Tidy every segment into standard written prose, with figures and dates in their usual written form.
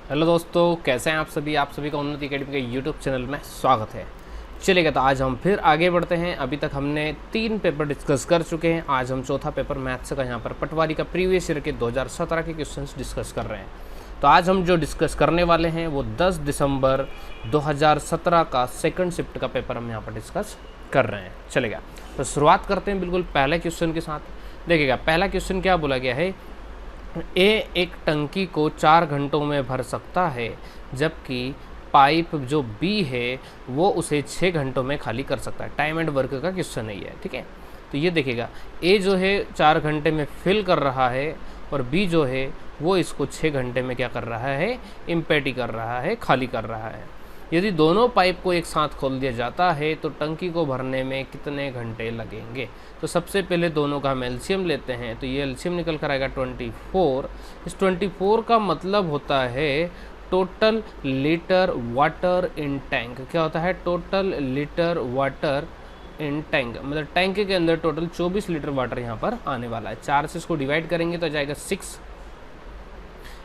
Hello दोस्तों, कैसे हैं आप सभी का उन्नति अकेडमी के यूट्यूब चैनल में स्वागत है। चलिएगा, तो आज हम फिर आगे बढ़ते हैं। अभी तक हमने 3 पेपर डिस्कस कर चुके हैं। आज हम चौथा पेपर मैथ्स का यहाँ पर पटवारी का प्रीवियस ईयर के 2017 के क्वेश्चंस डिस्कस कर रहे हैं। तो आज हम जो डिस्कस करने वाले हैं वो 10 दिसंबर 2017 का सेकंड शिफ्ट का पेपर हम यहाँ पर डिस्कस कर रहे हैं। चलेगा, तो शुरुआत करते हैं बिल्कुल पहले क्वेश्चन के साथ। देखिएगा, पहला क्वेश्चन क्या बोला गया है, ए एक टंकी को 4 घंटों में भर सकता है, जबकि पाइप जो बी है वो उसे 6 घंटों में खाली कर सकता है। टाइम एंड वर्क का क्वेश्चन है ये, ठीक है। तो ये देखिएगा, ए जो है 4 घंटे में फिल कर रहा है और बी जो है वो इसको 6 घंटे में क्या कर रहा है, इम्पेटी कर रहा है, खाली कर रहा है। यदि दोनों पाइप को एक साथ खोल दिया जाता है तो टंकी को भरने में कितने घंटे लगेंगे। तो सबसे पहले दोनों का हम एलसीएम लेते हैं, तो ये एलसीएम निकल कर आएगा 24। इस 24 का मतलब होता है total litre water in tank. क्या होता है, total litre water in tank, मतलब टैंक के अंदर टोटल 24 लीटर वाटर यहाँ पर आने वाला है। 4 से इसको डिवाइड करेंगे तो आ जाएगा 6,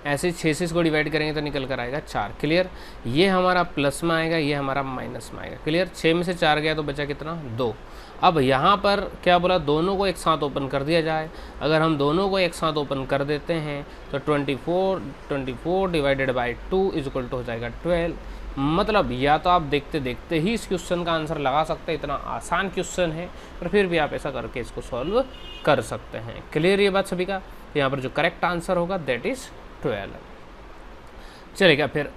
ऐसे 6 से इसको डिवाइड करेंगे तो निकल कर आएगा 4। क्लियर, ये हमारा प्लस में आएगा, ये हमारा माइनस में आएगा। क्लियर, 6 में से 4 गया तो बचा कितना, 2। अब यहाँ पर क्या बोला, दोनों को एक साथ ओपन कर दिया जाए। अगर हम दोनों को एक साथ ओपन कर देते हैं तो 24 divided by 2 is equal to हो जाएगा 12। मतलब या तो आप देखते देखते ही इस क्वेश्चन का आंसर लगा सकते हैं, इतना आसान क्वेश्चन है, पर फिर भी आप ऐसा करके इसको सॉल्व कर सकते हैं। क्लियर ये बात सभी का। यहाँ पर जो करेक्ट आंसर होगा दैट इज 12। चलेगा, फिर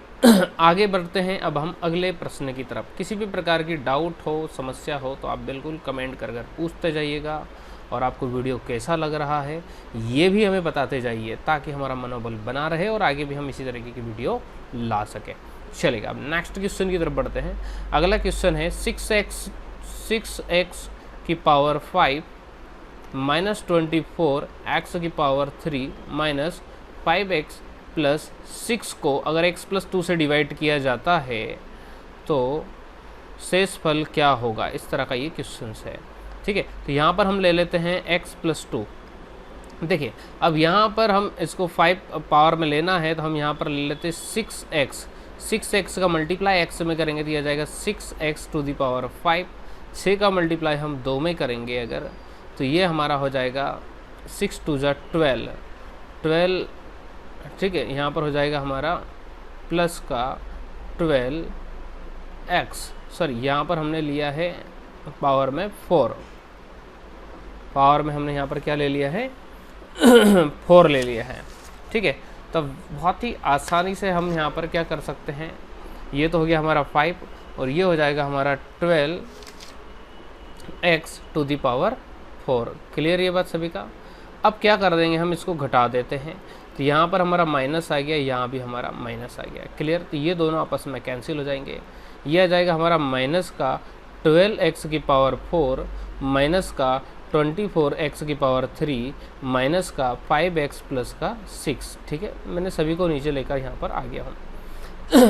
आगे बढ़ते हैं अब हम अगले प्रश्न की तरफ। किसी भी प्रकार की डाउट हो, समस्या हो तो आप बिल्कुल कमेंट कर पूछते जाइएगा, और आपको वीडियो कैसा लग रहा है ये भी हमें बताते जाइए, ताकि हमारा मनोबल बना रहे और आगे भी हम इसी तरीके की वीडियो ला सकें। चलेगा, अब नेक्स्ट क्वेश्चन की तरफ बढ़ते हैं। अगला क्वेश्चन है 6x की पावर 5 माइनस 24 x की पावर 3 माइनस 5x प्लस 6 को अगर x प्लस 2 से डिवाइड किया जाता है तो शेष फल क्या होगा। इस तरह का ये क्वेश्चन है, ठीक है। तो यहाँ पर हम ले लेते हैं x प्लस 2। देखिए, अब यहाँ पर हम इसको 5 पावर में लेना है तो हम यहाँ पर ले लेते हैं 6x का मल्टीप्लाई x में करेंगे तो यह जाएगा 6x टू दी पावर 5। 6 का मल्टीप्लाई हम 2 में करेंगे अगर, तो ये हमारा हो जाएगा 6 टू ज़ा 12, ठीक है। यहाँ पर हो जाएगा हमारा प्लस का 12x, सॉरी यहाँ पर हमने लिया है पावर में 4, पावर में हमने यहाँ पर क्या ले लिया है 4 ले लिया है, ठीक है। तो बहुत ही आसानी से हम यहाँ पर क्या कर सकते हैं, ये तो हो गया हमारा 5 और ये हो जाएगा हमारा 12x to the power 4। Clear ये बात सभी का। अब क्या कर देंगे, हम इसको घटा देते हैं, तो यहाँ पर हमारा माइनस आ गया, यहाँ भी हमारा माइनस आ गया। क्लियर, तो ये दोनों आपस में कैंसिल हो जाएंगे। ये आ जाएगा हमारा माइनस का 12x की पावर 4 माइनस का 24x की पावर 3 माइनस का 5x प्लस का 6, ठीक है। मैंने सभी को नीचे लेकर यहाँ पर आ गया हूँ।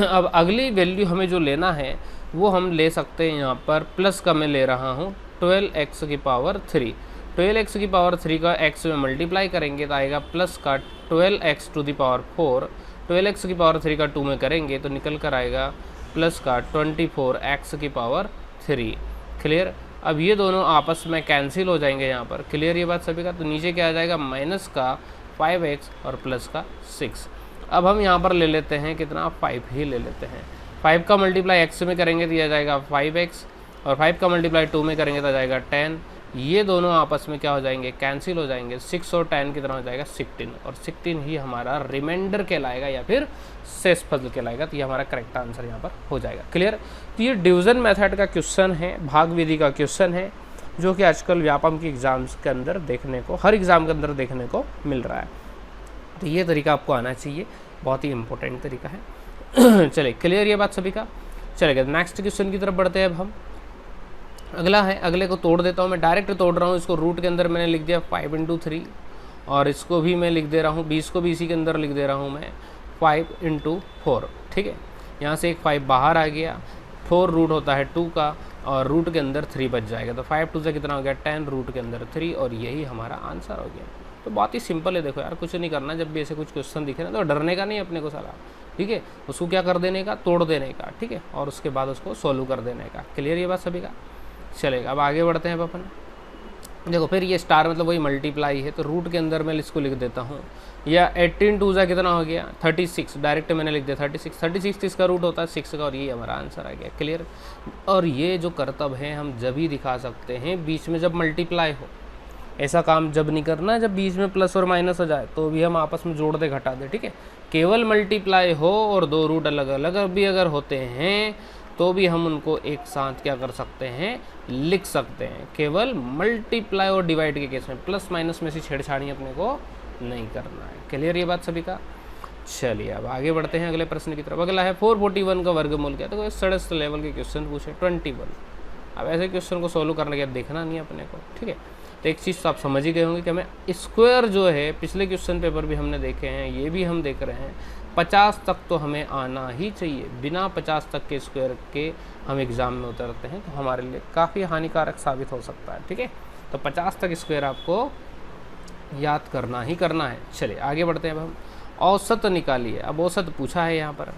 अब अगली वैल्यू हमें जो लेना है वो हम ले सकते हैं, यहाँ पर प्लस का मैं ले रहा हूँ 12x की पावर 3। 12x की पावर 3 का x में मल्टीप्लाई करेंगे तो आएगा प्लस का 12x to the power 4। 12x की पावर 3 का 2 में करेंगे तो निकल कर आएगा प्लस का 24x की पावर 3। क्लियर, अब ये दोनों आपस में कैंसिल हो जाएंगे यहाँ पर। क्लियर ये बात सभी का। तो नीचे क्या आ जाएगा, माइनस का 5x और प्लस का 6। अब हम यहाँ पर ले लेते हैं कितना, 5 ही ले लेते हैं। 5 का मल्टीप्लाई x में करेंगे तो यह जाएगा 5x, और 5 का मल्टीप्लाई 2 में करेंगे तो आ जाएगा 10। ये दोनों आपस में क्या हो जाएंगे, कैंसिल हो जाएंगे। 6 और 10 कितना हो जाएगा 16, और 16 ही हमारा रिमाइंडर कहलाएगा या फिर शेष फल कहलाएगा। तो ये हमारा करेक्ट आंसर यहाँ पर हो जाएगा। क्लियर, तो ये डिवीजन मेथड का क्वेश्चन है, भाग विधि का क्वेश्चन है, जो कि आजकल व्यापम की एग्जाम्स के अंदर देखने को, हर एग्जाम के अंदर देखने को मिल रहा है। तो ये तरीका आपको आना चाहिए, बहुत ही इंपॉर्टेंट तरीका है। चलिए, क्लियर ये बात सभी का। चलेगा, नेक्स्ट क्वेश्चन की तरफ बढ़ते हैं अब हम। अगला है, अगले को तोड़ देता हूँ मैं, डायरेक्ट तोड़ रहा हूँ इसको। रूट के अंदर मैंने लिख दिया 5 × 3, और इसको भी मैं लिख दे रहा हूँ, 20 को भी इसी के अंदर लिख दे रहा हूँ मैं 5 × 4, ठीक है। यहाँ से एक 5 बाहर आ गया, 4 रूट होता है 2 का, और रूट के अंदर 3 बच जाएगा। तो 5 2 से कितना हो गया 10, रूट के अंदर 3, और यही हमारा आंसर हो गया। तो बहुत ही सिंपल है। देखो यार, कुछ नहीं करना, जब भी ऐसे कुछ क्वेश्चन दिखे ना तो डरने का नहीं अपने को साला, ठीक है, उसको क्या कर देने का, तोड़ देने का, ठीक है, और उसके बाद उसको सोल्व कर देने का। क्लियर ये बात सभी का? चलेगा, अब आगे बढ़ते हैं अपन। देखो फिर ये स्टार मतलब वही मल्टीप्लाई है, तो रूट के अंदर मैं इसको लिख देता हूँ, या 18 2 कितना हो गया 36, डायरेक्ट मैंने लिख दिया 36 इसका रूट होता है 6 का, और ये हमारा आंसर आ गया। क्लियर। और ये जो करतब है हम जब ही दिखा सकते हैं बीच में जब मल्टीप्लाई हो, ऐसा काम जब नहीं करना जब बीच में प्लस और माइनस हो जाए, तो भी हम आपस में जोड़ दे घटा दे, ठीक है। केवल मल्टीप्लाई हो और दो रूट अलग अलग भी अगर होते हैं तो भी हम उनको एक साथ क्या कर सकते हैं, लिख सकते हैं। केवल मल्टीप्लाई और डिवाइड के केस में प्लस माइनस में से छेड़छाड़ी अपने को नहीं करना है। क्लियर ये बात सभी का? चलिए अब आगे बढ़ते हैं अगले प्रश्न की तरफ। अगला है 441 का वर्गमूल क्या। तो सड़क लेवल के क्वेश्चन पूछे 21। अब ऐसे क्वेश्चन को सोल्व करने के बाद देखना नहीं अपने को, ठीक है। तो एक चीज़ तो आप समझ ही गए होंगे कि हमें स्क्वायर जो है पिछले क्वेश्चन पेपर भी हमने देखे हैं, ये भी हम देख रहे हैं, 50 तक तो हमें आना ही चाहिए। बिना 50 तक के स्क्वायर के हम एग्ज़ाम में उतरते हैं तो हमारे लिए काफ़ी हानिकारक साबित हो सकता है, ठीक है। तो 50 तक स्क्वायर आपको याद करना ही करना है। चलिए आगे बढ़ते हैं। अब हम औसत निकालिए। अब औसत पूछा है यहाँ पर,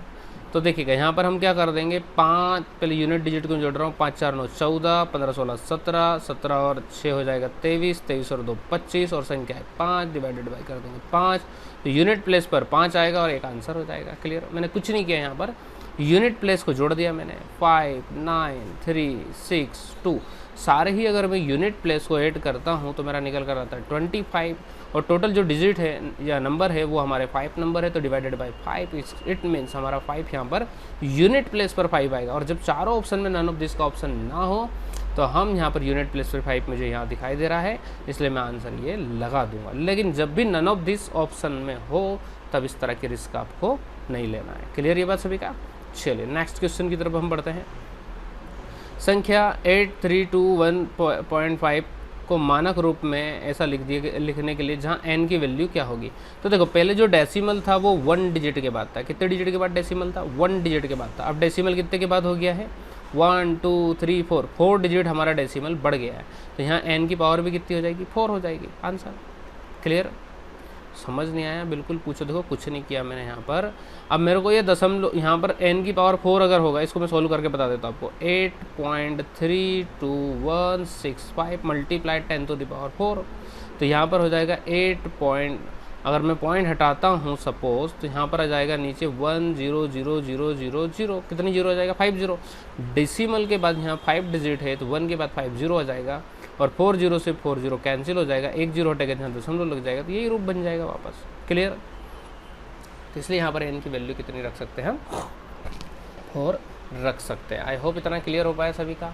तो देखिएगा यहाँ पर हम क्या कर देंगे, 5 पहले यूनिट डिजिट को जोड़ रहा हूँ, 5 4 9 14, 15 16 17, 17 और 6 हो जाएगा 23, 23 और 2 25, और संख्या है 5, डिवाइडेड बाई कर देंगे 5, तो यूनिट प्लेस पर 5 आएगा और एक आंसर हो जाएगा। क्लियर। मैंने कुछ नहीं किया यहाँ पर, यूनिट प्लेस को जोड़ दिया मैंने, 5 9 3 6 2, सारे ही अगर मैं यूनिट प्लेस को ऐड करता हूँ तो मेरा निकल कर आता है 25, और टोटल जो डिजिट है या नंबर है वो हमारे 5 नंबर है, तो डिवाइडेड बाय 5, इट मीन्स हमारा 5 यहाँ पर यूनिट प्लेस पर 5 आएगा। और जब चारों ऑप्शन में नन ऑफ दिस का ऑप्शन ना हो तो हम यहाँ पर यूनिट प्लेस पर 5 मुझे यहाँ दिखाई दे रहा है, इसलिए मैं आंसर ये लगा दूंगा। लेकिन जब भी नन ऑफ दिस ऑप्शन में हो तब इस तरह की रिस्क आपको नहीं लेना है। क्लियर ये बात सभी का? चलिए नेक्स्ट क्वेश्चन की तरफ हम बढ़ते हैं। संख्या 8321.5 को मानक रूप में ऐसा लिखने के लिए जहाँ n की वैल्यू क्या होगी। तो देखो पहले जो डेसिमल था वो 1 डिजिट के बाद था। कितने डिजिट के बाद डेसिमल था? 1 डिजिट के बाद था। अब डेसिमल कितने के बाद हो गया है? 1 2 3 4 डिजिट हमारा डेसिमल बढ़ गया है, तो यहाँ n की पावर भी कितनी हो जाएगी? 4 हो जाएगी आंसर। क्लियर। समझ नहीं आया बिल्कुल पूछो। देखो कुछ नहीं किया मैंने यहाँ पर। अब मेरे को ये दशमलव यहाँ पर n की पावर 4 अगर होगा, इसको मैं सोल्व करके बता देता हूँ आपको। 8.32165 मल्टीप्लाई 10 to the पावर 4, तो यहाँ पर हो जाएगा 8 अगर मैं पॉइंट हटाता हूँ सपोज, तो यहाँ पर आ जाएगा नीचे 100000, कितनी जीरो आ जाएगा? 50। डेसिमल के बाद यहाँ 5 डिजिट है तो 1 के बाद 50 आ जाएगा, और 40 से 40 कैंसिल हो जाएगा, 1 0 हटेगा जहाँ दशमलव लग जाएगा, तो यही रूप बन जाएगा वापस। क्लियर। तो इसलिए यहाँ पर n की वैल्यू कितनी रख सकते हैं हम? 4 रख सकते हैं। आई होप इतना क्लियर हो पाया सभी का।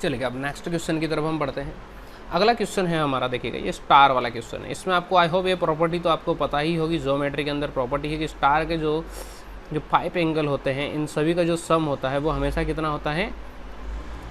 चलिए अब नेक्स्ट क्वेश्चन की तरफ हम बढ़ते हैं। अगला क्वेश्चन है हमारा, देखिएगा ये स्टार वाला क्वेश्चन है। इसमें आपको आई होप ये प्रॉपर्टी तो आपको पता ही होगी, ज्योमेट्री के अंदर प्रॉपर्टी है कि स्टार के जो 5 एंगल होते हैं इन सभी का जो सम होता है वो हमेशा कितना होता है?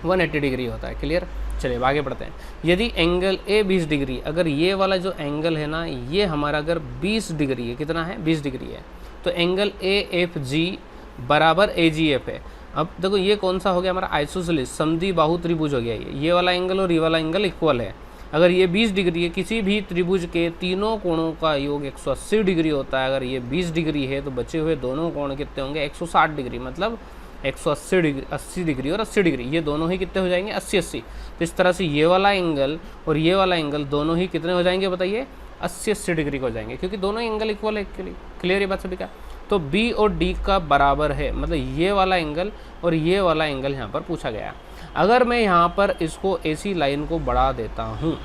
180 डिग्री होता है। क्लियर। चलिए आगे बढ़ते हैं। यदि एंगल ए 20 डिग्री, अगर ये वाला जो एंगल है ना ये हमारा अगर 20 डिग्री है, कितना है? 20 डिग्री है, तो एंगल ए एफ जी बराबर ए जी एफ है। अब देखो ये कौन सा हो गया हमारा? आइसोसेलेस समद्वि बाहु त्रिभुज हो गया ये वाला एंगल और ये वाला एंगल इक्वल है। अगर ये 20 डिग्री है, किसी भी त्रिभुज के तीनों कोणों का योग 180 डिग्री होता है। अगर ये 20 डिग्री है तो बचे हुए दोनों कोण कितने होंगे? 160 डिग्री, मतलब 180 डिग्री, 80 डिग्री और 80 डिग्री, ये दोनों ही कितने हो जाएंगे? 80 80। तो इस तरह से ये वाला एंगल और ये वाला एंगल दोनों ही कितने हो जाएंगे बताइए? 80 80 डिग्री को हो जाएंगे, क्योंकि दोनों एंगल इक्वल है एक्चुअली। क्लियर ये बात सभी का? तो B और D का बराबर है, मतलब ये वाला एंगल और ये वाला एंगल यहाँ पर पूछा गया। अगर मैं यहाँ पर इसको ऐसी लाइन को बढ़ा देता हूँ,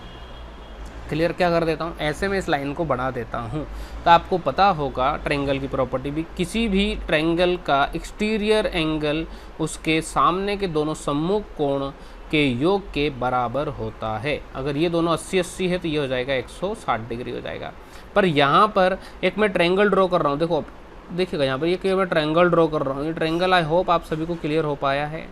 क्लियर, क्या कर देता हूँ? ऐसे में इस लाइन को बढ़ा देता हूँ, तो आपको पता होगा ट्रायंगल की प्रॉपर्टी भी, किसी भी ट्रायंगल का एक्सटीरियर एंगल उसके सामने के दोनों सम्मुख कोण के योग के बराबर होता है। अगर ये दोनों 80 80 है तो ये हो जाएगा 160 डिग्री हो जाएगा। पर यहाँ पर एक मैं ट्रायंगल ड्रॉ कर रहा हूँ, देखो देखिएगा यहाँ पर ये मैं ट्रायंगल ड्रॉ कर रहा हूँ। ये ट्रायंगल आई होप आप सभी को क्लियर हो पाया है।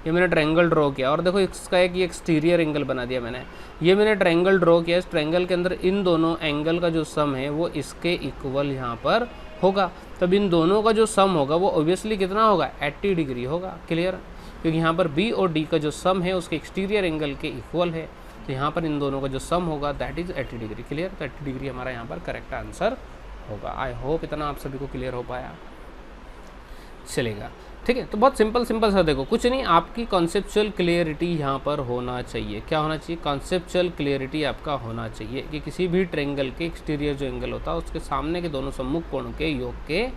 ये मैंने ट्रायंगल ड्रॉ किया और देखो इसका एक ये एक्सटीरियर एंगल बना दिया मैंने। ये मैंने ट्रायंगल ड्रॉ किया, इस ट्रायंगल के अंदर इन दोनों एंगल का जो सम है वो इसके इक्वल यहाँ पर होगा। तब इन दोनों का जो सम होगा वो ऑब्वियसली कितना होगा? 80 डिग्री होगा। क्लियर, क्योंकि यहाँ पर B और D का जो सम है उसके एक्सटीरियर एंगल के इक्वल है, तो यहाँ पर इन दोनों का जो सम होगा दैट इज़ 80 डिग्री। क्लियर, तो 80 डिग्री हमारा यहाँ पर करेक्ट आंसर होगा। आई होप इतना आप सभी को क्लियर हो पाया, चलेगा। ठीक है, तो बहुत सिंपल सा देखो, कुछ नहीं, आपकी कॉन्सेप्चुअल क्लियरिटी यहाँ पर होना चाहिए। क्या होना चाहिए? कॉन्सेप्चुअल क्लियरिटी आपका होना चाहिए कि किसी भी ट्रायंगल के एक्सटीरियर जो एंगल होता है उसके सामने के दोनों सम्मुख कोण के योग के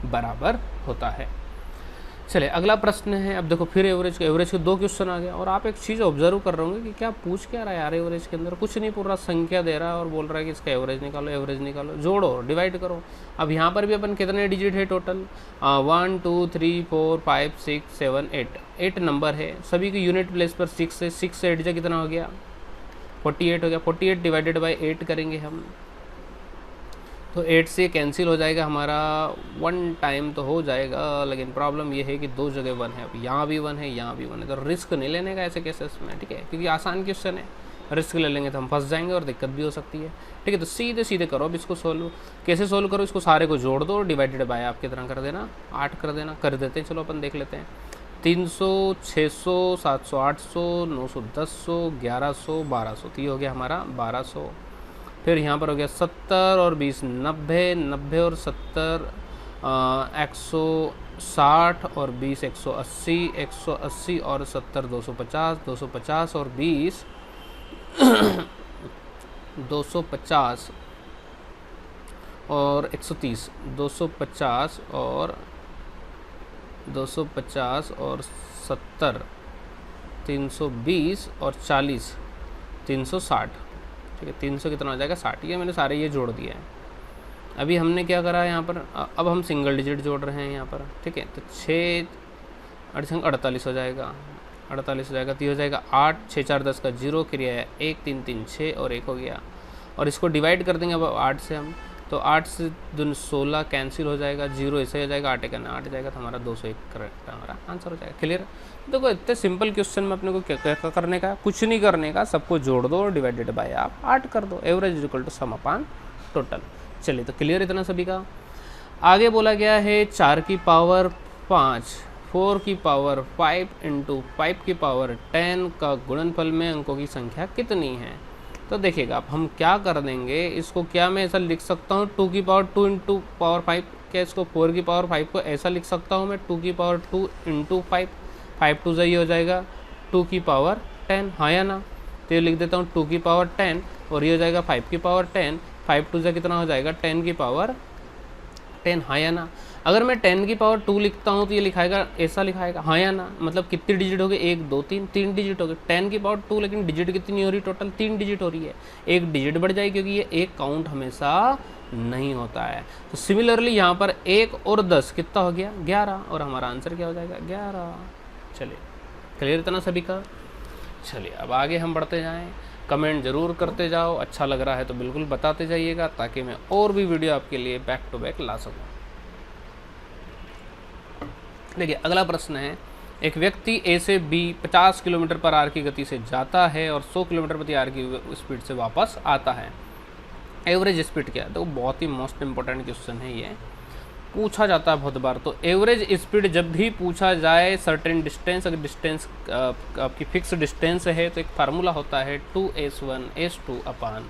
बराबर होता है। चलिए अगला प्रश्न है। अब देखो फिर एवरेज के 2 क्वेश्चन आ गया, और आप एक चीज़ ऑब्जर्व कर रहे होंगे कि क्या पूछ क्या रहा है यार। एवरेज के अंदर कुछ नहीं, पूरा संख्या दे रहा है और बोल रहा है कि इसका एवरेज निकालो, जोड़ो, डिवाइड करो। अब यहाँ पर भी अपन कितने डिजिट है टोटल? 1 2 3 4 5 6 7 8 नंबर है, सभी की यूनिट प्लेस पर 6 है। 6 से 8 जा कितना हो गया? 48 हो गया। 48 डिवाइडेड बाई 8 करेंगे हम, तो 8 से कैंसिल हो जाएगा हमारा, 1 टाइम तो हो जाएगा, लेकिन प्रॉब्लम ये है कि 2 जगह 1 है। अब यहाँ भी 1 है, यहाँ भी 1 है, तो रिस्क नहीं लेने का ऐसे केसेस में, ठीक है, क्योंकि आसान क्वेश्चन है। रिस्क ले लेंगे तो हम फंस जाएंगे और दिक्कत भी हो सकती है। ठीक है, तो सीधे करो। अब इसको सोल्व कैसे सोल्व करो? इसको सारे को जोड़ दो, डिवाइडेड बाय आप कितना कर देना? 8 कर देना। कर देते हैं, चलो अपन देख लेते हैं। 300 600 700 800 900 1000 1100 1200, तो ये हो गया हमारा 1200। फिर यहाँ पर हो गया 70 और 20 90, 90 और 70 160 और 20 180, 180 और 70 250, 250 और 20 250 और 130, 250 और 70 320 और 40 360। ठीक है, 300 कितना हो जाएगा? 60। ये मैंने सारे ये जोड़ दिए हैं। अभी हमने क्या करा है यहाँ पर? अब हम सिंगल डिजिट जोड़ रहे हैं यहाँ पर। ठीक है, तो 6 48 हो जाएगा, 48 हो जाएगा, तो ये हो जाएगा 8 6 4 10 का 0 क्रिया है 1 3 3 6 और 1 हो गया। और इसको डिवाइड कर देंगे अब 8 से हम, तो 8 से 2 16 कैंसिल हो जाएगा, 0 ऐसे हो जाएगा, 8 करना 8 जाएगा, तो हमारा 201 करेक्ट हमारा आंसर हो जाएगा। क्लियर? देखो इतने सिंपल क्वेश्चन में अपने को क्या करने का? कुछ नहीं करने का, सबको जोड़ दो, डिवाइडेड बाय आप 8 कर दो, average is equal to sum upon total. चलिए, तो क्लियर इतना सभी का। आगे बोला गया है 4 की पावर 5 4 की पावर 5 इंटू 5 की पावर 10 का गुणनफल में अंकों की संख्या कितनी है? तो देखिएगा अब हम क्या कर देंगे, इसको क्या मैं ऐसा लिख सकता हूँ 2 की पावर 2 इंटू पावर 5, क्या इसको 4 की पावर 5 को ऐसा लिख सकता हूँ मैं 2 की पावर 2 इंटू 5, 5 2 ये हो जाएगा 2 की पावर 10, हाँ या ना? तो ये लिख देता हूँ 2 की पावर 10 और ये हो जाएगा 5 की पावर 10, 5 2 कितना हो जाएगा? 10 की पावर 10, हाँ या ना? अगर मैं 10 की पावर 2 लिखता हूँ तो ये लिखाएगा, ऐसा लिखाएगा, हाँ या ना? मतलब कितने डिजिट हो गए? 1 2 3 3 डिजिट हो गए। 10 की पावर 2, लेकिन डिजिट कितनी हो रही? टोटल 3 डिजिट हो रही है। एक डिजिट बढ़ जाएगी क्योंकि ये एक काउंट हमेशा नहीं होता है। तो सिमिलरली यहाँ पर 1 और 10 कितना हो गया? 11, और हमारा आंसर क्या हो जाएगा? 11। चलिए, क्लियर इतना सभी का? चलिए अब आगे हम बढ़ते जाएँ। कमेंट ज़रूर करते जाओ, अच्छा लग रहा है तो बिल्कुल बताते जाइएगा ताकि मैं और भी वीडियो आपके लिए बैक टू बैक ला सकूँ। देखिए अगला प्रश्न है, एक व्यक्ति ए से बी 50 किलोमीटर पर आवर की गति से जाता है और 100 किलोमीटर प्रति आवर की स्पीड से वापस आता है। एवरेज स्पीड क्या है? तो बहुत ही मोस्ट इंपॉर्टेंट क्वेश्चन है, ये पूछा जाता है बहुत बार। तो एवरेज स्पीड जब भी पूछा जाए सर्टेन डिस्टेंस, अगर डिस्टेंस आपकी फिक्स डिस्टेंस है तो एक फार्मूला होता है 2s1 s2 अपान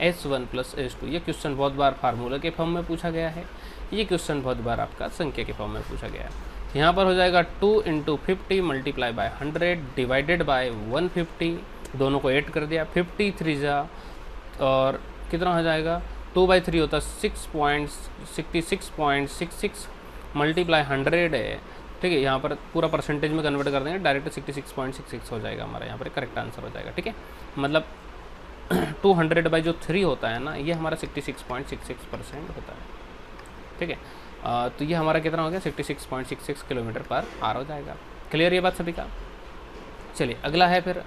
s1 प्लस s2। ये क्वेश्चन बहुत बार फार्मूला के फॉर्म में पूछा गया है, ये क्वेश्चन बहुत बार आपका संख्या के फॉर्म में पूछा गया है। यहाँ पर हो जाएगा 2 × 50 मल्टीप्लाई बाय 100 डिवाइडेड बाय 150, दोनों को ऐड कर दिया, 50 3 जा और कितना हो जाएगा? 2/3 होता है 6.66 मल्टीप्लाई 100 है। ठीक है, यहाँ पर पूरा परसेंटेज में कन्वर्ट कर देंगे, डायरेक्ट 66.66 हो जाएगा हमारा, यहाँ पर करेक्ट आंसर हो जाएगा। ठीक है, मतलब 200/3 होता है ना, ये हमारा 66.66% होता है। ठीक है, तो ये हमारा कितना हो गया? 66.66 किलोमीटर पर आवर हो जाएगा। क्लियर ये बात सभी का? चलिए अगला है फिर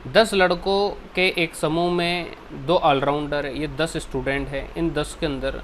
10 लड़कों के एक समूह में 2 ऑलराउंडर है, ये 10 स्टूडेंट है, इन 10 के अंदर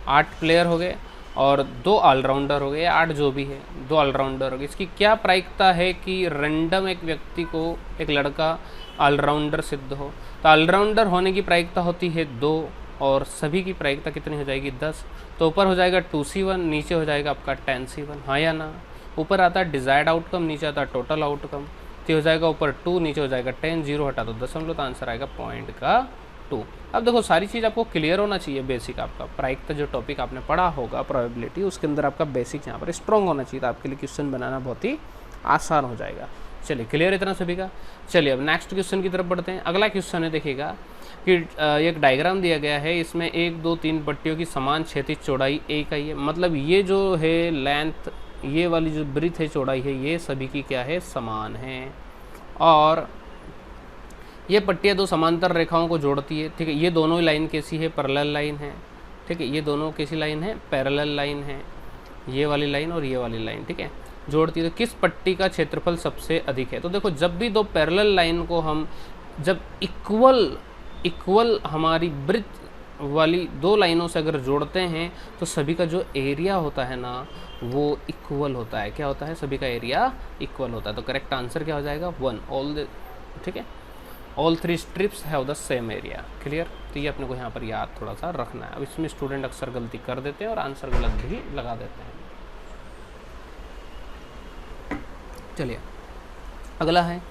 8 प्लेयर हो गए और 2 ऑलराउंडर हो गए, 8 जो भी है 2 ऑलराउंडर हो गए। इसकी क्या प्रायिकता है कि रैंडम एक व्यक्ति को एक लड़का ऑलराउंडर सिद्ध हो? तो ऑलराउंडर होने की प्रायिकता होती है 2 और सभी की प्रायिकता कितनी हो जाएगी? 10। तो ऊपर हो जाएगा 2c1, नीचे हो जाएगा आपका 10c1, हाँ या ना? ऊपर आता है डिजायर्ड आउटकम, नीचे आता है टोटल आउटकम। तो हो जाएगा ऊपर 2, नीचे हो जाएगा 10, 0 हटा दो दशमलव, तो आंसर आएगा पॉइंट का 2। अब देखो सारी चीज़ आपको क्लियर होना चाहिए, बेसिक आपका प्रायिकता जो टॉपिक आपने पढ़ा होगा प्रोबेबिलिटी, उसके अंदर आपका बेसिक यहाँ पर स्ट्रॉन्ग होना चाहिए, तो आपके लिए क्वेश्चन बनाना बहुत ही आसान हो जाएगा। चलिए क्लियर इतना सभी का। चलिए अब नेक्स्ट क्वेश्चन की तरफ बढ़ते हैं। अगला क्वेश्चन है, देखिएगा कि एक डायग्राम दिया गया है, इसमें 1 2 3 पट्टियों की समान क्षैतिज चौड़ाई एक ही है। मतलब ये जो है लेंथ, ये वाली जो ब्रीथ है, चौड़ाई है, ये सभी की क्या है, समान है। और ये पट्टियाँ दो समांतर रेखाओं को जोड़ती है, ठीक है। ये दोनों ही लाइन कैसी है, पैरेलल लाइन है, ठीक है। ये दोनों कैसी लाइन है, पैरेलल लाइन है, ये वाली लाइन और ये वाली लाइन, ठीक है, जोड़ती है। तो किस पट्टी का क्षेत्रफल सबसे अधिक है? तो देखो जब भी दो पैरेलल लाइन को हम जब इक्वल हमारी ब्रीथ वाली दो लाइनों से अगर जोड़ते हैं तो सभी का जो एरिया होता है ना वो इक्वल होता है। क्या होता है? सभी का एरिया इक्वल होता है। तो करेक्ट आंसर क्या हो जाएगा? 1 ऑल द, ठीक है, all 3 strips have the same area. Clear? तो ये अपने को यहाँ पर याद थोड़ा सा रखना है। अब इसमें स्टूडेंट अक्सर गलती कर देते हैं और आंसर गलत भी लगा देते हैं। चलिए अगला है,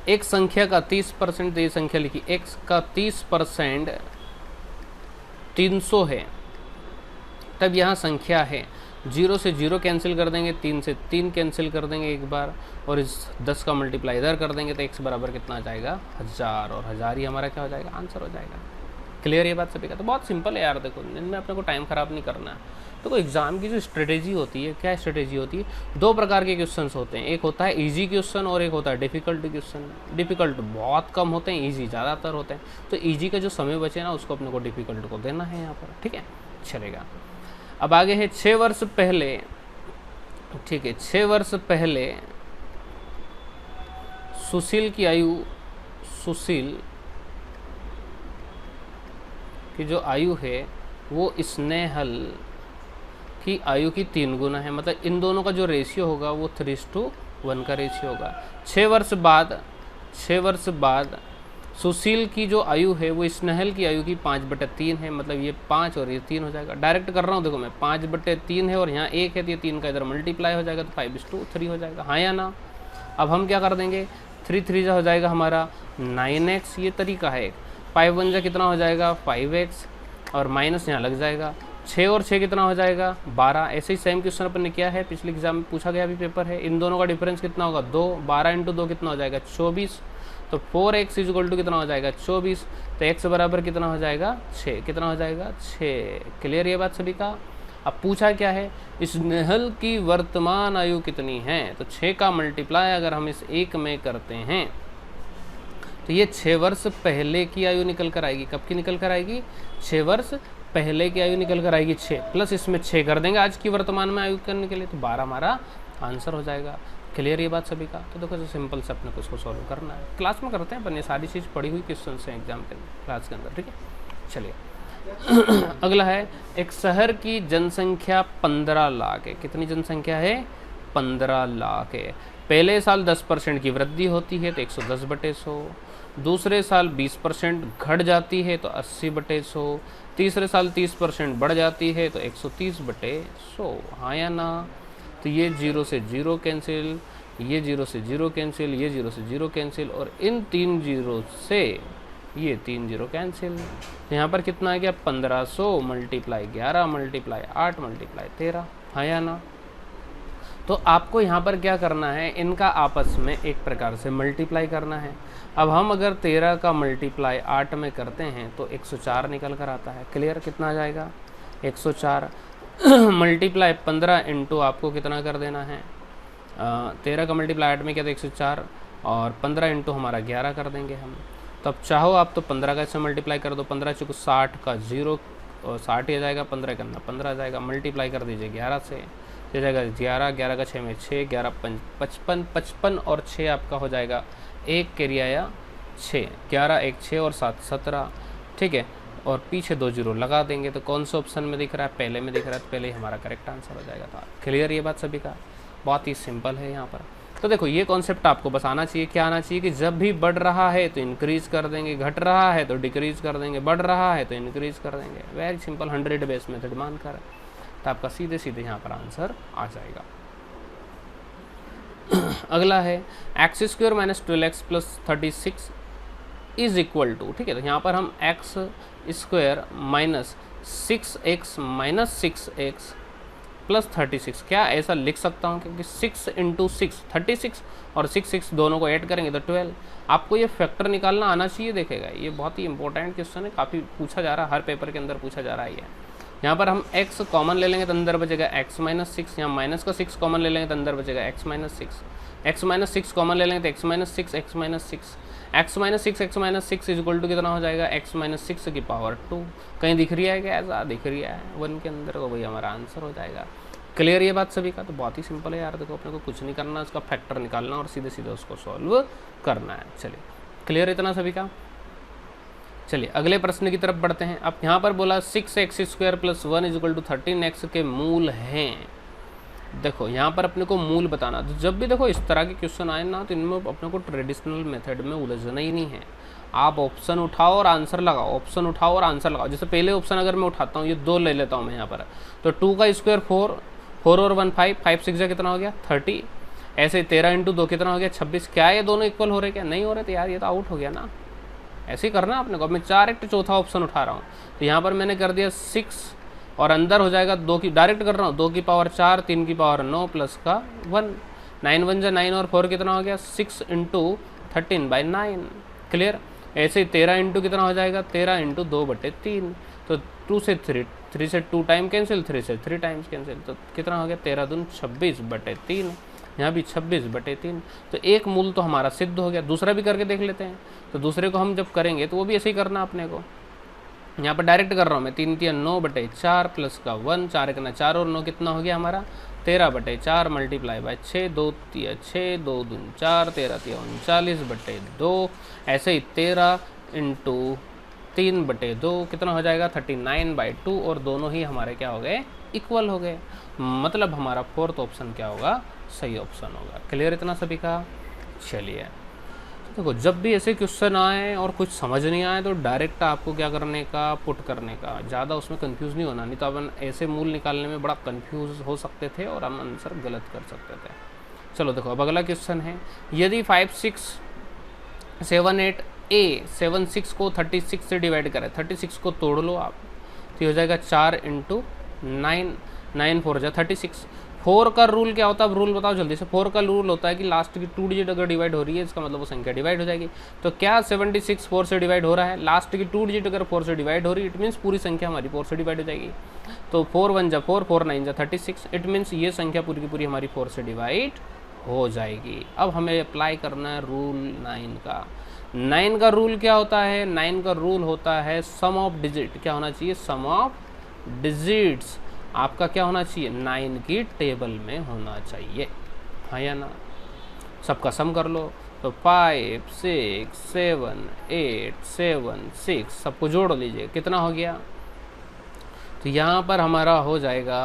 एक संख्या का 30%, ये संख्या लिखी, x का 30% 300 है, तब यहाँ संख्या है 0 से 0 कैंसिल कर देंगे, 3 से 3 कैंसिल कर देंगे एक बार, और इस 10 का मल्टीप्लाई इधर कर देंगे तो x बराबर कितना आ जाएगा? 1000, और 1000 ही हमारा क्या हो जाएगा? आंसर हो जाएगा। क्लियर ये बात सभी का? तो बहुत सिंपल है यार, देखो इनमें अपने को टाइम ख़राब नहीं करना है। देखो एग्जाम की जो स्ट्रेटेजी होती है, क्या स्ट्रेटेजी होती है? 2 प्रकार के क्वेश्चंस होते हैं, एक होता है इजी क्वेश्चन और एक होता है डिफ़िकल्ट क्वेश्चन। डिफ़िकल्ट बहुत कम होते हैं, इजी ज़्यादातर होते हैं। तो इजी का जो समय बचे ना उसको अपने को डिफ़िकल्ट को देना है यहाँ पर, ठीक है, चलेगा। अब आगे है 6 वर्ष पहले, ठीक है, 6 वर्ष पहले सुशील की आयु, सुशील की जो आयु है वो स्नेहल की आयु की 3 गुना है। मतलब इन दोनों का जो रेशियो होगा वो 3:1 का रेशियो होगा। 6 वर्ष बाद सुशील की जो आयु है वो स्नेहल की आयु की 5/3 है। मतलब ये 5 और ये 3 हो जाएगा। डायरेक्ट कर रहा हूँ, देखो मैं 5/3 है और यहाँ 1 है तो ये 3 का इधर मल्टीप्लाई हो जाएगा तो 5:3 हो जाएगा, हाँ या ना? अब हम क्या कर देंगे, 3 3 हो जाएगा हमारा 9x, ये तरीका है। 5 1 कितना हो जाएगा? 5x, और माइनस यहाँ लग जाएगा। 6 और 6 कितना हो जाएगा? 12। ऐसे ही सेम क्वेश्चन अपन ने किया है, पिछले एग्जाम में पूछा गया भी पेपर है। इन दोनों का डिफरेंस कितना होगा? 2। 12 × 2 कितना हो जाएगा? 24। तो 4x = कितना हो जाएगा? 24। तो x बराबर कितना हो जाएगा? 6। कितना हो जाएगा? 6। क्लियर ये बात सभी का? अब पूछा क्या है, स्नेहल की वर्तमान आयु कितनी है? तो 6 का मल्टीप्लाई अगर हम इस 1 में करते हैं तो ये 6 वर्ष पहले की आयु निकल कर आएगी। कब की निकल कर आएगी? 6 वर्ष पहले की आयु निकल कर आएगी 6, प्लस इसमें 6 कर देंगे आज की वर्तमान में आयु करने के लिए, तो 12 हमारा आंसर हो जाएगा। क्लियर ये बात सभी का? तो देखो जो सिंपल से अपने को इसको सॉल्व करना है, क्लास में करते हैं अपन, ये सारी चीज़ पढ़ी हुई क्वेश्चन हैं एग्जाम के क्लास के अंदर, ठीक है। चलिए अगला है, एक शहर की जनसंख्या 15 लाख है। कितनी जनसंख्या है? 15 लाख है। पहले साल 10% की वृद्धि होती है तो 110/100, दूसरे साल 20% घट जाती है तो 80/100, तीसरे साल 30% बढ़ जाती है तो 130/100, हाँ या ना? तो ये 0 से 0 कैंसिल, ये 0 से 0 कैंसिल, ये 0 से 0 कैंसिल, और इन 3 0 से ये 3 0 कैंसिल। तो यहाँ पर कितना आ गया? 1500 × 11 × 8 × 13, हाँ या ना? तो आपको यहाँ पर क्या करना है, इनका आपस में एक प्रकार से मल्टीप्लाई करना है। अब हम अगर 13 का मल्टीप्लाई 8 में करते हैं तो 104 निकल कर आता है। क्लियर? कितना आ जाएगा? 104 मल्टीप्लाई 15 इंटू आपको कितना कर देना है, 13 का मल्टीप्लाई 8 में क्या था? 104, और 15 इंटू हमारा 11 कर देंगे हम। तो अब चाहो आप तो 15 का इससे मल्टीप्लाई कर दो, 15 चूँकि 60 का 0 और 60 ही आ जाएगा, 15 करना 15 आ जाएगा, मल्टीप्लाई कर दीजिए 11 से, हो जाएगा 11, 11 का 6 में 6, 11 55, 55 और 6 आपका हो जाएगा 1 कैरी आया 6, 11 1 6 और 7 17, ठीक है, और पीछे 2 0 लगा देंगे। तो कौन सा ऑप्शन में दिख रहा है? पहले में दिख रहा है, तो पहले ही हमारा करेक्ट आंसर हो जाएगा। था क्लियर ये बात सभी का? बहुत ही सिंपल है यहाँ पर। तो देखो ये कॉन्सेप्ट आपको बस आना चाहिए। क्या आना चाहिए कि जब भी बढ़ रहा है तो इंक्रीज कर देंगे, घट रहा है तो डिक्रीज कर देंगे, बढ़ रहा है तो इंक्रीज कर देंगे। वेरी सिंपल 100 बेस मेथड मानकर, तो आपका सीधे सीधे यहाँ पर आंसर आ जाएगा। अगला है x² - 12x + 36 is equal to, ठीक है, तो यहाँ पर हम x square minus 6x minus 6x plus 36, क्या ऐसा लिख सकता हूँ, क्योंकि 6 इंटू 6 36 और 6 दोनों को ऐड करेंगे तो 12। आपको ये फैक्टर निकालना आना चाहिए। देखेगा, ये बहुत ही इंपॉर्टेंट क्वेश्चन है, काफ़ी पूछा जा रहा है, हर पेपर के अंदर पूछा जा रहा है ये। यहाँ पर हम x कॉमन ले लेंगे तो अंदर बचेगा x माइनस 6, यहाँ माइनस का 6 कॉमन ले लेंगे तो अंदर बचेगा x minus 6, x minus 6 common ले लेंगे तो x minus 6, x minus 6, x minus 6, x minus 6 is equal to कितना हो जाएगा, x माइनस 6 की पावर 2। कहीं दिख रही है क्या, ऐसा दिख रही है 1 के अंदर, तो वही हमारा आंसर हो जाएगा। क्लियर ये बात सभी का? तो बहुत ही सिंपल है यार, देखो अपने को कुछ नहीं करना, इसका फैक्टर निकालना और सीधे सीधे उसको सॉल्व करना है। चलिए क्लियर इतना सभी का? चलिए अगले प्रश्न की तरफ बढ़ते हैं। अब यहाँ पर बोला 6x² plus 1 is equal to 13x के मूल हैं। देखो यहाँ पर अपने को मूल बताना, तो जब भी देखो इस तरह के क्वेश्चन आए ना, तो इनमें अपने को ट्रेडिशनल मेथड में उलझना ही नहीं है। आप ऑप्शन उठाओ और आंसर लगाओ, ऑप्शन उठाओ और आंसर लगाओ। जैसे पहले ऑप्शन अगर मैं उठाता हूँ, ये 2 ले लेता हूँ मैं यहाँ पर, तो 2 का स्क्वायर 4, 4 और 1 5, 5 6 कितना हो गया 30। ऐसे 13 इंटू 2 कितना हो गया 26। क्या ये दोनों इक्वल हो रहे, क्या नहीं हो रहे? तो यार ये तो आउट हो गया ना, ऐसे ही करना अपने को। अब मैं डायरेक्ट चौथा ऑप्शन उठा रहा हूँ, तो यहाँ पर मैंने कर दिया 6 और अंदर हो जाएगा 2 की, डायरेक्ट कर रहा हूँ, 2 की पावर 4, 3 की पावर 9 प्लस का 1, 9 1 जा 9 और 4 कितना हो गया 6 इंटू 13/9। क्लियर? ऐसे ही 13 इंटू कितना हो जाएगा 13 इंटू 2/3, तो 2 से 3 से 2 टाइम कैंसिल, 3 से 3 टाइम्स कैंसिल, तो कितना हो गया 13 दून 26/3, यहाँ भी 26/3। तो एक मूल तो हमारा सिद्ध हो गया। दूसरा भी करके देख लेते हैं। तो दूसरे को हम जब करेंगे तो वो भी ऐसे ही करना अपने को। यहाँ पर डायरेक्ट कर रहा हूँ मैं, 3 3 9/4 प्लस का 1, 4 1 4 और 9 कितना हो गया हमारा 13/4 मल्टीप्लाई बाय 6, 2 3 6, 2 दून 4, 13 3 39/2। ऐसे ही 13 इंटू 3/2 कितना हो जाएगा 39/2, और दोनों ही हमारे क्या हो गए इक्वल हो गए। मतलब हमारा फोर्थ ऑप्शन क्या होगा, सही ऑप्शन होगा। क्लियर इतना सभी का? चलिए देखो, जब भी ऐसे क्वेश्चन आए और कुछ समझ नहीं आए तो डायरेक्ट आपको क्या करने का, पुट करने का, ज़्यादा उसमें कंफ्यूज नहीं होना, नहीं तो अपन ऐसे मूल निकालने में बड़ा कंफ्यूज हो सकते थे और हम आंसर गलत कर सकते थे। चलो देखो, अब अगला क्वेश्चन है, यदि 5 6 7 8 a 7 6 को 36 से डिवाइड करें, 36 को तोड़ लो आप, तो हो जाएगा 4 इंटू 9, 9 4 जा 36। 4 का रूल क्या होता है, अब रूल बताओ जल्दी से। 4 का रूल होता है कि लास्ट की 2 डिजिट अगर डिवाइड हो रही है, इसका मतलब वो संख्या डिवाइड हो जाएगी। तो क्या 76 4 से डिवाइड हो रहा है, लास्ट की 2 डिजिट अगर 4 से डिवाइड हो रही है, इट मीन्स पूरी संख्या हमारी 4 से डिवाइड हो जाएगी। तो 4 1 जा 4, 4 9 जा 36, इट मीन्स ये संख्या पूरी की पूरी हमारी 4 से डिवाइड हो जाएगी। अब हमें अप्लाई करना है रूल 9 का। 9 का रूल क्या होता है, 9 का रूल होता है सम ऑफ डिजिट, क्या होना चाहिए, सम ऑफ डिजिट्स आपका क्या होना चाहिए 9 की टेबल में होना चाहिए, हाँ या ना। सबका सम कर लो, तो 5 6 7 8 7 6 सबको जोड़ लीजिए, कितना हो गया। तो यहाँ पर हमारा हो जाएगा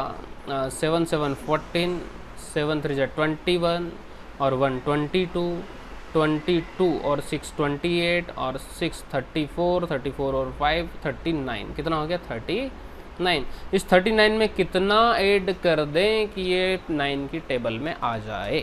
7 7 14, 7 3 21 और 1 22, 22 और 6 28 और 6 34, 34 और 5 39, कितना हो गया 39। इस 39 में कितना ऐड कर दें कि ये 9 की टेबल में आ जाए।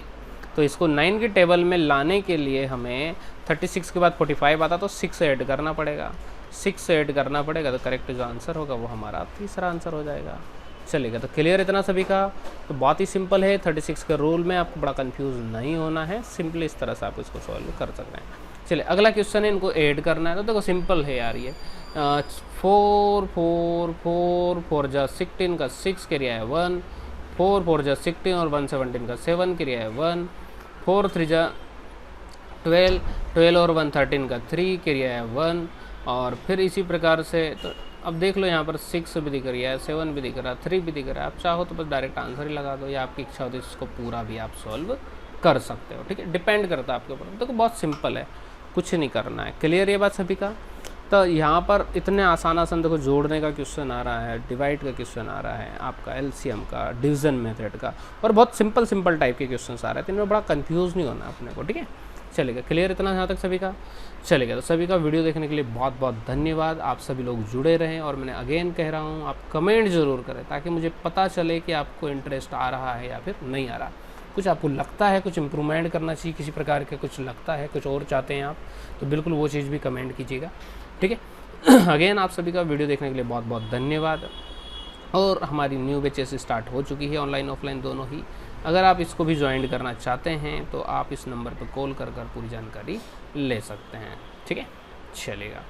तो इसको 9 की टेबल में लाने के लिए हमें 36 के बाद 45 आता, तो 6 ऐड करना पड़ेगा, 6 ऐड करना पड़ेगा, तो करेक्ट जो आंसर होगा वो हमारा तीसरा आंसर हो जाएगा। चलेगा, तो क्लियर इतना सभी का? तो बहुत ही सिंपल है, 36 के रूल में आपको बड़ा कंफ्यूज नहीं होना है, सिंपली इस तरह से आप इसको सॉल्व कर सकते हैं। चलिए अगला क्वेश्चन है, इनको ऐड करना है। तो देखो सिंपल है यार, ये 4 4 4 4 जा 16 का 6 क्रिया है 1, 4 4 जा 16 और 1 17 का 7 क्रिया है 1, 4 3 जा 12, 12 और 1 13 का 3 क्रिया है 1, और फिर इसी प्रकार से। तो अब देख लो यहाँ पर 6 भी दिख रही है, 7 भी दिख रहा है, 3 भी दिख रहा है। आप चाहो तो बस डायरेक्ट आंसर ही लगा दो, या आपकी इच्छा हो तो इसको पूरा भी आप सॉल्व कर सकते हो, ठीक है, डिपेंड करता है आपके ऊपर। देखो बहुत सिंपल है, कुछ नहीं करना है। क्लियर ये बात सभी का? तो यहाँ पर इतने आसान देखो, जोड़ने का क्वेश्चन आ रहा है, डिवाइड का क्वेश्चन आ रहा है, आपका एलसीएम का, डिवीजन मेथड का, और बहुत सिंपल टाइप के क्वेश्चन आ रहे हैं, तो इनमें बड़ा कंफ्यूज नहीं होना अपने को, ठीक है। चलेगा, क्लियर इतना यहाँ तक सभी का? चलेगा, तो सभी का वीडियो देखने के लिए बहुत बहुत धन्यवाद। आप सभी लोग जुड़े रहें, और मैंने अगेन कह रहा हूँ, आप कमेंट ज़रूर करें ताकि मुझे पता चले कि आपको इंटरेस्ट आ रहा है या फिर नहीं आ रहा। कुछ आपको लगता है कुछ इम्प्रूवमेंट करना चाहिए किसी प्रकार के, कुछ लगता है कुछ और चाहते हैं आप, तो बिल्कुल वो चीज़ भी कमेंट कीजिएगा, ठीक है। अगेन आप सभी का वीडियो देखने के लिए बहुत बहुत धन्यवाद। और हमारी न्यू बैचेस स्टार्ट हो चुकी है, ऑनलाइन ऑफलाइन दोनों ही। अगर आप इसको भी ज्वाइन करना चाहते हैं तो आप इस नंबर पर कॉल कर पूरी जानकारी ले सकते हैं, ठीक है, चलेगा।